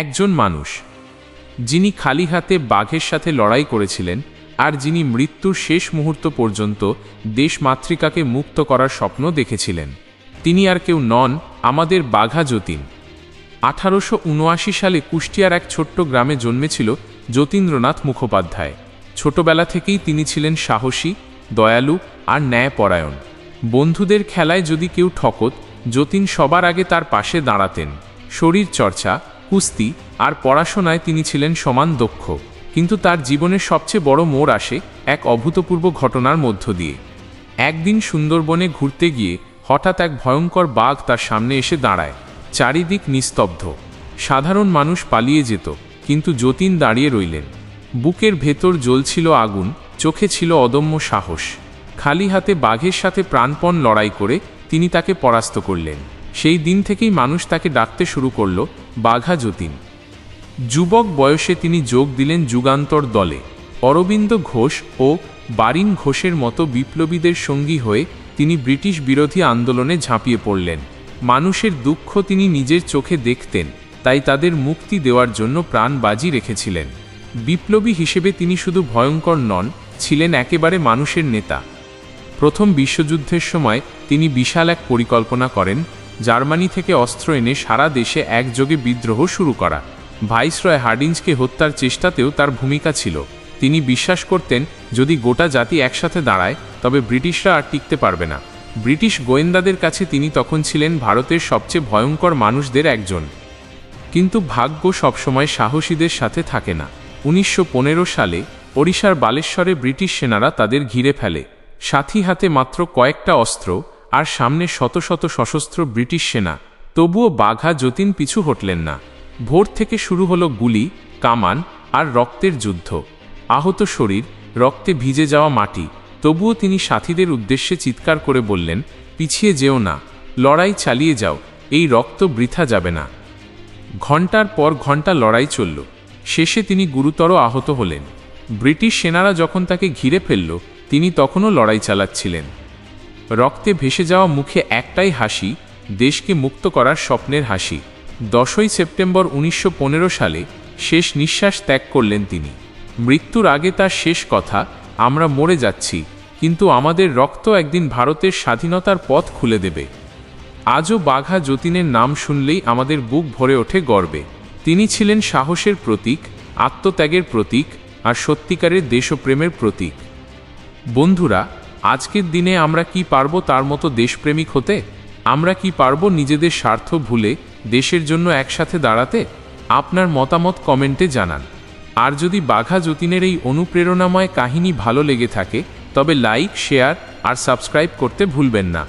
একজন মানুষ যিনি খালি হাতে বাঘের সাথে লড়াই করেছিলেন আর যিনি মৃত্যুর শেষ মুহূর্ত পর্যন্ত দেশ মাতৃকাকে মুক্ত করার স্বপ্ন দেখেছিলেন। তিনি আর কেউ নন, আমাদের বাঘা যতীন। 1879 সালে কুষ্টিয়ার এক ছোট্ট গ্রামে জন্মেছিল যতীন্দ্রনাথ মুখোপাধ্যায়। ছোটবেলা থেকেই তিনি ছিলেন সাহসী, দয়ালু আর ন্যায়পরায়ণ। বন্ধুদের খেলায় যদি কেউ ঠকত, যতীন সবার আগে তার পাশে দাঁড়াতেন। শরীর চর্চা, কুস্তি আর পড়াশোনায় তিনি ছিলেন সমান দক্ষ। কিন্তু তার জীবনের সবচেয়ে বড় মোড় আসে এক অভূতপূর্ব ঘটনার মধ্য দিয়ে। একদিন সুন্দরবনে ঘুরতে গিয়ে হঠাৎ এক ভয়ঙ্কর বাঘ তার সামনে এসে দাঁড়ায়। চারিদিক নিস্তব্ধ, সাধারণ মানুষ পালিয়ে যেত, কিন্তু যতীন দাঁড়িয়ে রইলেন। বুকের ভেতর জ্বলছিল আগুন, চোখে ছিল অদম্য সাহস। খালি হাতে বাঘের সাথে প্রাণপণ লড়াই করে তিনি তাকে পরাস্ত করলেন। সেই দিন থেকেই মানুষ তাকে ডাকতে শুরু করল বাঘা যতীন। যুবক বয়সে তিনি যোগ দিলেন যুগান্তর দলে। অরবিন্দ ঘোষ ও বারিন ঘোষের মতো বিপ্লবীদের সঙ্গী হয়ে তিনি ব্রিটিশ বিরোধী আন্দোলনে ঝাঁপিয়ে পড়লেন। মানুষের দুঃখ তিনি নিজের চোখে দেখতেন, তাই তাদের মুক্তি দেওয়ার জন্য প্রাণ বাজি রেখেছিলেন। বিপ্লবী হিসেবে তিনি শুধু ভয়ঙ্কর নন, ছিলেন একেবারে মানুষের নেতা। প্রথম বিশ্বযুদ্ধের সময় তিনি বিশাল এক পরিকল্পনা করেন, জার্মানি থেকে অস্ত্র এনে সারা দেশে একযোগে বিদ্রোহ শুরু করা। ভাইসরয় হার্ডিঞ্জকে হত্যার চেষ্টাতেও তার ভূমিকা ছিল। তিনি বিশ্বাস করতেন, যদি গোটা জাতি একসাথে দাঁড়ায় তবে ব্রিটিশরা আর টিকতে পারবে না। ব্রিটিশ গোয়েন্দাদের কাছে তিনি তখন ছিলেন ভারতের সবচেয়ে ভয়ঙ্কর মানুষদের একজন। কিন্তু ভাগ্য সবসময় সাহসীদের সাথে থাকে না। 1915 সালে ওড়িশার বালেশ্বরে ব্রিটিশ সেনারা তাদের ঘিরে ফেলে। সাথী হাতে মাত্র কয়েকটা অস্ত্র আর সামনে শত শত সশস্ত্র ব্রিটিশ সেনা। তবুও বাঘা যতীন পিছু হটলেন না। ভোর থেকে শুরু হলো গুলি, কামান আর রক্তের যুদ্ধ। আহত শরীর, রক্তে ভিজে যাওয়া মাটি, তবুও তিনি সাথীদের উদ্দেশ্যে চিৎকার করে বললেন, পিছিয়ে যেও না, লড়াই চালিয়ে যাও, এই রক্ত বৃথা যাবে না। ঘণ্টার পর ঘণ্টা লড়াই চলল। শেষে তিনি গুরুতর আহত হলেন। ব্রিটিশ সেনারা যখন তাকে ঘিরে ফেলল, তিনি তখনও লড়াই চালাচ্ছিলেন। রক্তে ভেসে যাওয়া মুখে একটাই হাসি, দেশকে মুক্ত করার স্বপ্নের হাসি। 10ই সেপ্টেম্বর 1915 সালে শেষ নিঃশ্বাস ত্যাগ করলেন তিনি। মৃত্যুর আগে তার শেষ কথা, আমরা মরে যাচ্ছি, কিন্তু আমাদের রক্ত একদিন ভারতের স্বাধীনতার পথ খুলে দেবে। আজও বাঘা যতীনের নাম শুনলেই আমাদের বুক ভরে ওঠে গর্বে। তিনি ছিলেন সাহসের প্রতীক, আত্মত্যাগের প্রতীক আর সত্যিকারের দেশপ্রেমের প্রতীক। বন্ধুরা, আজকের দিনে আমরা কি পারবো তার মতো দেশপ্রেমিক হতে? আমরা কি পারবো নিজেদের স্বার্থ ভুলে দেশের জন্য একসাথে দাঁড়াতে? আপনার মতামত কমেন্টে জানান। আর যদি বাঘা যতীনের এই অনুপ্রেরণাময় কাহিনী ভালো লেগে থাকে, তবে লাইক, শেয়ার আর সাবস্ক্রাইব করতে ভুলবেন না।